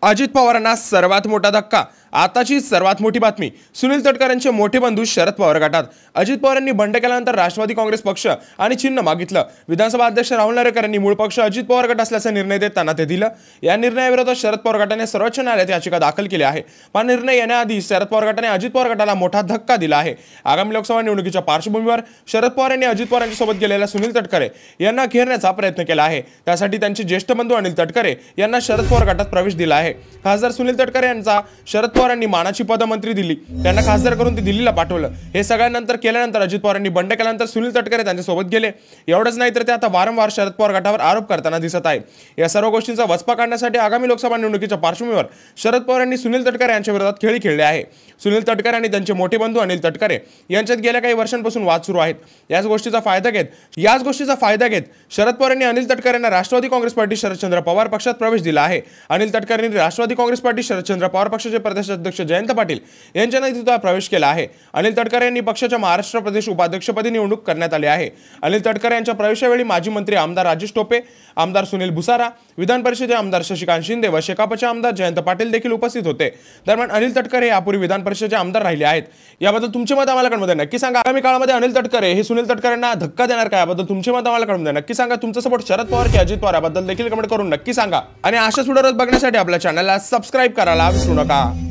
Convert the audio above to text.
अजित पवारांना सर्वात मोठा धक्का। आताची सर्वात मोठी बातमी। सुनील तटकरेंचे मोठे बंधू शरद पवार गटात। अजित पवारांनी बंड केल्यानंतर राष्ट्रवादी काँग्रेस पक्ष आणि चिन्ह मागितलं। विधानसभा अध्यक्ष राहुल नार्वेकर यांनी मूळ पक्ष अजित पवार गट असल्याचा निर्णय देताना ते दिलं। या निर्णयाविरोधात शरद पवार गटाने सर्वोच्च न्यायालयात याचिका दाखल केली आहे। पण निर्णय येण्याआधी शरद पवार गटाने अजित पवार गटाला मोठा धक्का दिला आहे। आगामी लोकसभा निवडणुकीच्या पार्श्वभूमीवर शरद पवार यांनी अजित पवार यांच्यासोबत गेलेल्या सुनील तटकरे यांना घेरण्याचा प्रयत्न केला आहे। त्यासाठी त्यांचे ज्येष्ठ बंधू अनिल तटकरे यांना शरद पवार गटात प्रवेश दिला आहे। खासदार सुनील तटकरे यांचा शरद पवार यांनी मानाची पदमंत्री दिली, त्यांना खासदार करून ते दिल्लीला पाठवलं। हे सगळ्यानंतर केल्यानंतर अजित पवार यांनी बंड केल्यानंतर सुनील तटकरे त्यांच्यासोबत गेले। एवढंच नाही तर ते आता वारंवार शरद पवार गटावर आरोप करताना दिसत आहे। या सर्व गोष्टींचा वचपा काढण्यासाठी आगामी लोकसभा निवडणुकीच्या पार्श्वभूमीवर शरद पवार यांनी सुनील तटकरे यांच्या विरोधात खेळी खेळली आहे। सुनील तटकरे आणि त्यांचे मोठे बंधू अनिल तटकरे यांच्यात गेल्या काही वर्षांपासून वाद सुरू आहेत। याच गोष्टीचा फायदा घेत शरद पवार यांनी अनिल तटकरे यांना राष्ट्रवादी काँग्रेस पार्टी शरदचंद्र पवार पक्षात प्रवेश दिला आहे। अनिल तटकरे यांनी राष्ट्रवादी काँग्रेस पार्टी शरदचंद्र पवार पक्षाचे प्रदेशाध्यक्ष जयंत पाटील यांच्या नेतृत्वात प्रवेश केला आहे। अनिल तटकरे यांनी पक्षाच्या महाराष्ट्र प्रदेश उपाध्यक्षपदी निवडणूक करण्यात आली आहे। अनिल तटकरे यांच्या प्रवेशावेळी माजी मंत्री आमदार राजेश टोपे, आमदार सुनील भुसारा, विधान परिषदेचे आमदार शशिकांत शिंदे व शेकापचे आमदार जयंत पाटील देखील उपस्थित होते। दरम्यान अनिल तटकरे यापूर्वी विधान परिषदेचे आमदार राहिले आहेत। याबद्दल तुमचे मत आम्हाला कळवून द्या। नक्की सांगा, आगामी काळामध्ये अनिल तटकरे हे सुनील तटकरेंना धक्का देणार का? याबद्दल तुमचे मत आम्हाला कळवून द्या। नक्की सांगा, तुमचा सपोर्ट शरद पवार की अजित पवार याबद्दल देखील कमेंट करून नक्की सांगा। आणि अशाच व्हिडिओ बघण्यासाठी आपल्या चॅनलला सबस्क्राइब करायला विसरू नका।